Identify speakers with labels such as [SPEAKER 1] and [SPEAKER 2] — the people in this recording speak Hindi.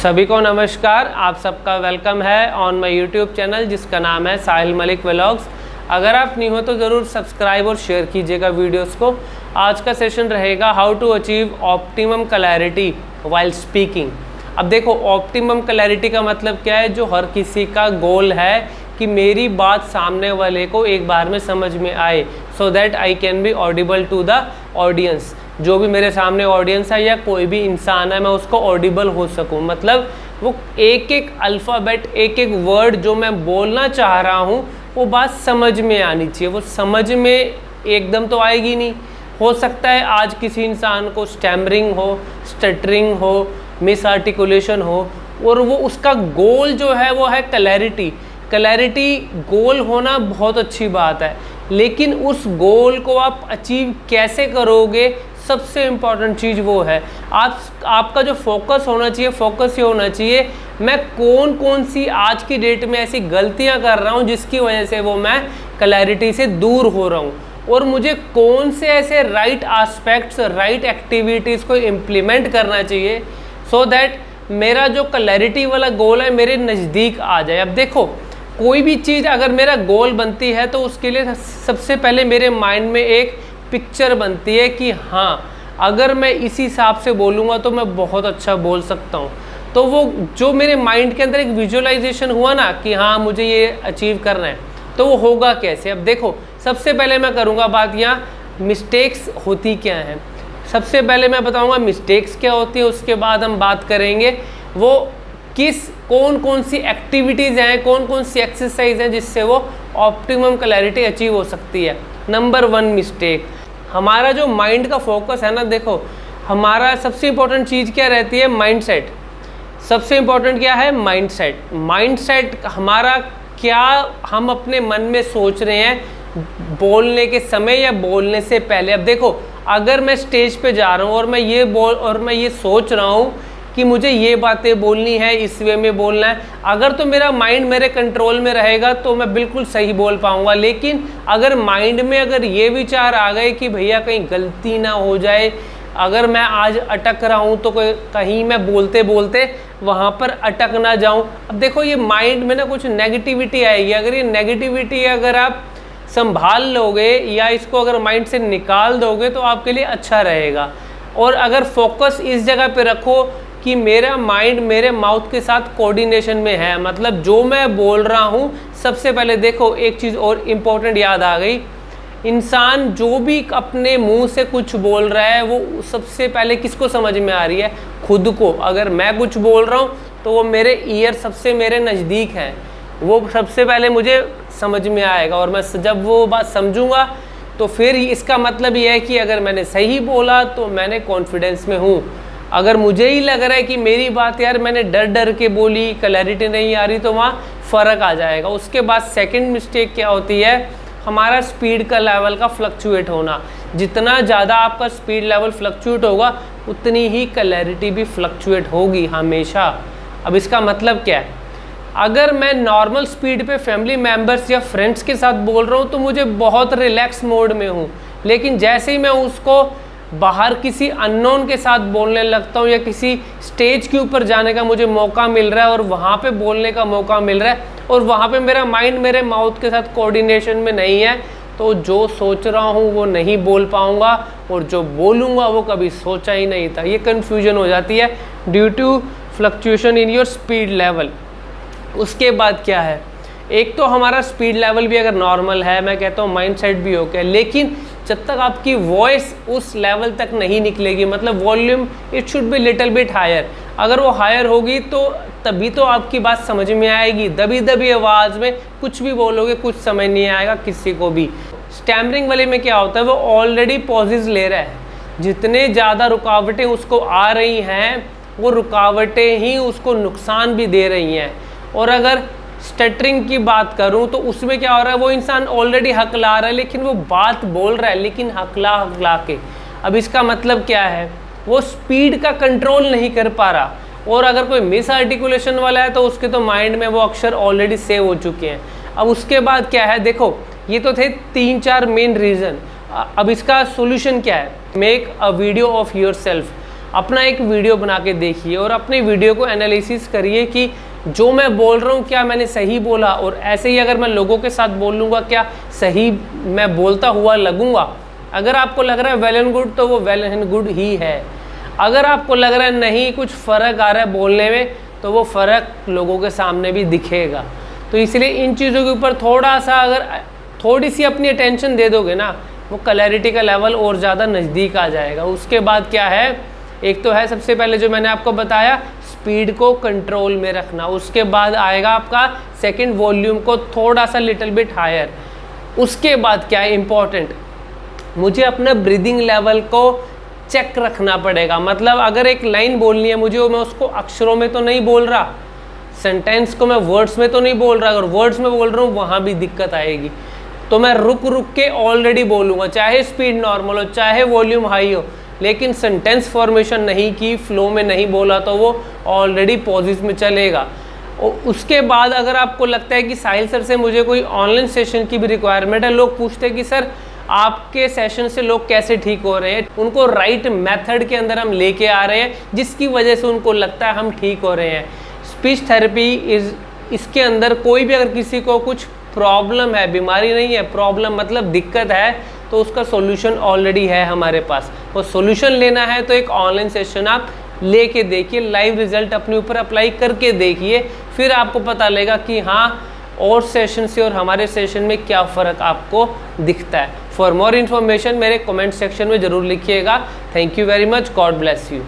[SPEAKER 1] सभी को नमस्कार, आप सबका वेलकम है ऑन माय यूट्यूब चैनल जिसका नाम है साहिल मलिक व्लॉग्स। अगर आप न्यू हो तो ज़रूर सब्सक्राइब और शेयर कीजिएगा वीडियोस को। आज का सेशन रहेगा how to achieve optimum clarity while speaking. अब देखो, ऑप्टिमम क्लैरिटी का मतलब क्या है? जो हर किसी का गोल है कि मेरी बात सामने वाले को एक बार में समझ में आए, so that I can be audible to the audience. जो भी मेरे सामने ऑडियंस है या कोई भी इंसान है, मैं उसको ऑडिबल हो सकूं। मतलब वो एक एक अल्फ़ाबेट, एक एक वर्ड जो मैं बोलना चाह रहा हूं, वो बात समझ में आनी चाहिए। वो समझ में एकदम तो आएगी नहीं। हो सकता है आज किसी इंसान को स्टैमरिंग हो, स्टटरिंग हो, मिस आर्टिकुलेशन हो, और वो उसका गोल जो है वो है क्लैरिटी। क्लैरिटी गोल होना बहुत अच्छी बात है, लेकिन उस गोल को आप अचीव कैसे करोगे, सबसे इम्पॉर्टेंट चीज़ वो है आपका जो फोकस होना चाहिए। फोकस ये होना चाहिए मैं कौन कौन सी आज की डेट में ऐसी गलतियां कर रहा हूं जिसकी वजह से वो मैं क्लैरिटी से दूर हो रहा हूं, और मुझे कौन से ऐसे राइट एस्पेक्ट्स, राइट एक्टिविटीज़ को इम्प्लीमेंट करना चाहिए सो दैट मेरा जो क्लैरिटी वाला गोल है मेरे नज़दीक आ जाए। अब देखो, कोई भी चीज़ अगर मेरा गोल बनती है तो उसके लिए सबसे पहले मेरे माइंड में एक पिक्चर बनती है कि हाँ, अगर मैं इसी हिसाब से बोलूँगा तो मैं बहुत अच्छा बोल सकता हूँ। तो वो जो मेरे माइंड के अंदर एक विजुअलाइजेशन हुआ ना कि हाँ मुझे ये अचीव करना है, तो वो होगा कैसे? अब देखो, सबसे पहले मैं करूँगा बात यहाँ मिस्टेक्स होती क्या हैं। सबसे पहले मैं बताऊँगा मिस्टेक्स क्या होती है, उसके बाद हम बात करेंगे वो कौन कौन सी एक्टिविटीज़ हैं, कौन कौन सी एक्सरसाइज हैं जिससे वो ऑप्टिमम क्लैरिटी अचीव हो सकती है। नंबर 1 मिस्टेक, हमारा जो माइंड का फोकस है ना, देखो हमारा सबसे इम्पोर्टेंट चीज़ क्या रहती है? माइंडसेट। सबसे इम्पोर्टेंट क्या है? माइंडसेट। माइंडसेट हमारा क्या हम अपने मन में सोच रहे हैं बोलने के समय या बोलने से पहले। अब देखो, अगर मैं स्टेज पे जा रहा हूँ और मैं ये सोच रहा हूँ कि मुझे ये बातें बोलनी है, इस वे में बोलना है, अगर तो मेरा माइंड मेरे कंट्रोल में रहेगा तो मैं बिल्कुल सही बोल पाऊंगा। लेकिन अगर माइंड में अगर ये विचार आ गए कि भैया कहीं गलती ना हो जाए, अगर मैं आज अटक रहा हूँ तो कहीं मैं बोलते बोलते वहाँ पर अटक ना जाऊँ। अब देखो, ये माइंड में ना कुछ नेगेटिविटी आएगी। अगर ये नेगेटिविटी अगर आप संभाल लोगे या इसको अगर माइंड से निकाल दोगे तो आपके लिए अच्छा रहेगा। और अगर फोकस इस जगह पे रखो कि मेरा माइंड मेरे माउथ के साथ कोऑर्डिनेशन में है, मतलब जो मैं बोल रहा हूँ। सबसे पहले देखो, एक चीज़ और इम्पोर्टेंट याद आ गई, इंसान जो भी अपने मुंह से कुछ बोल रहा है वो सबसे पहले किसको समझ में आ रही है? खुद को। अगर मैं कुछ बोल रहा हूँ तो वो मेरे ईयर सबसे मेरे नज़दीक है, वो सबसे पहले मुझे समझ में आएगा, और मैं जब वो बात समझूंगा तो फिर इसका मतलब ये है कि अगर मैंने सही बोला तो मैंने कॉन्फिडेंस में हूँ। अगर मुझे ही लग रहा है कि मेरी बात यार मैंने डर डर के बोली, क्लैरिटी नहीं आ रही, तो वहाँ फ़र्क आ जाएगा। उसके बाद सेकंड मिस्टेक क्या होती है? हमारा स्पीड का लेवल का फ्लक्चुएट होना। जितना ज़्यादा आपका स्पीड लेवल फ्लक्चुएट होगा उतनी ही क्लैरिटी भी फ्लक्चुएट होगी हमेशा। अब इसका मतलब क्या है? अगर मैं नॉर्मल स्पीड पे फैमिली मेम्बर्स या फ्रेंड्स के साथ बोल रहा हूँ तो मुझे बहुत रिलैक्स मोड में हूँ, लेकिन जैसे ही मैं उसको बाहर किसी अननोन के साथ बोलने लगता हूँ या किसी स्टेज के ऊपर जाने का मुझे मौका मिल रहा है और वहाँ पे बोलने का मौका मिल रहा है और वहाँ पे मेरा माइंड मेरे माउथ के साथ कोऑर्डिनेशन में नहीं है, तो जो सोच रहा हूँ वो नहीं बोल पाऊँगा, और जो बोलूँगा वो कभी सोचा ही नहीं था। ये कन्फ्यूजन हो जाती है due to fluctuation in your speed level. उसके बाद क्या है? एक तो हमारा स्पीड लेवल भी अगर नॉर्मल है, मैं कहता हूँ माइंडसेट भी ओके, लेकिन जब तक आपकी वॉइस उस लेवल तक नहीं निकलेगी, मतलब volume it should be little bit higher. अगर वो हायर होगी तो तभी तो आपकी बात समझ में आएगी। दबी दबी आवाज़ में कुछ भी बोलोगे कुछ समझ नहीं आएगा किसी को भी। स्टैमरिंग वाले में क्या होता है? वो ऑलरेडी पॉजेज ले रहा है, जितने ज़्यादा रुकावटें उसको आ रही हैं वो रुकावटें ही उसको नुकसान भी दे रही हैं। और अगर स्टटरिंग की बात करूं तो उसमें क्या हो रहा है? वो इंसान ऑलरेडी हकला रहा है, लेकिन वो बात बोल रहा है लेकिन हकला के। अब इसका मतलब क्या है? वो स्पीड का कंट्रोल नहीं कर पा रहा। और अगर कोई मिस आर्टिकुलेशन वाला है तो उसके तो माइंड में वो अक्षर ऑलरेडी सेव हो चुके हैं। अब उसके बाद क्या है? देखो, ये तो थे 3-4 मेन रीज़न। अब इसका सोल्यूशन क्या है? Make a video of your self. अपना एक वीडियो बना के देखिए और अपनी वीडियो को एनालिसिस करिए कि जो मैं बोल रहा हूँ क्या मैंने सही बोला, और ऐसे ही अगर मैं लोगों के साथ बोल लूँगा क्या सही मैं बोलता हुआ लगूँगा। अगर आपको लग रहा है वेल एंड गुड तो वो वेल एंड गुड ही है। अगर आपको लग रहा है नहीं कुछ फ़र्क आ रहा है बोलने में तो वो फ़र्क लोगों के सामने भी दिखेगा। तो इसलिए इन चीज़ों के ऊपर थोड़ा सा अगर थोड़ी सी अपनी अटेंशन दे दोगे ना, वो क्लैरिटी का लेवल और ज़्यादा नज़दीक आ जाएगा। उसके बाद क्या है, एक तो है सबसे पहले जो मैंने आपको बताया स्पीड को कंट्रोल में रखना, उसके बाद आएगा आपका सेकंड वॉल्यूम को थोड़ा सा लिटिल बिट हायर। उसके बाद क्या है इम्पॉर्टेंट, मुझे अपना ब्रीदिंग लेवल को चेक रखना पड़ेगा। मतलब अगर एक लाइन बोलनी है मुझे, मैं उसको अक्षरों में तो नहीं बोल रहा, सेंटेंस को मैं वर्ड्स में तो नहीं बोल रहा। अगर वर्ड्स में बोल रहा हूँ वहाँ भी दिक्कत आएगी, तो मैं रुक रुक के ऑलरेडी बोलूँगा, चाहे स्पीड नॉर्मल हो चाहे वॉल्यूम हाई हो, लेकिन सेंटेंस फॉर्मेशन नहीं की, फ्लो में नहीं बोला तो वो ऑलरेडी पॉजेस में चलेगा। और उसके बाद अगर आपको लगता है कि साहिल सर से मुझे कोई ऑनलाइन सेशन की भी रिक्वायरमेंट है, लोग पूछते हैं कि सर आपके सेशन से लोग कैसे ठीक हो रहे हैं, उनको राइट मेथड के अंदर हम लेके आ रहे हैं जिसकी वजह से उनको लगता है हम ठीक हो रहे हैं। स्पीच थेरेपी इसके अंदर कोई भी अगर किसी को कुछ प्रॉब्लम है, बीमारी नहीं है, प्रॉब्लम मतलब दिक्कत है, तो उसका सॉल्यूशन ऑलरेडी है हमारे पास। वो सॉल्यूशन लेना है तो एक ऑनलाइन सेशन आप लेके देखिए, लाइव रिजल्ट अपने ऊपर अप्लाई करके देखिए, फिर आपको पता लगेगा कि हाँ और सेशन से और हमारे सेशन में क्या फ़र्क आपको दिखता है। फॉर मोर इन्फॉर्मेशन मेरे कमेंट सेक्शन में ज़रूर लिखिएगा। Thank you very much, God bless you.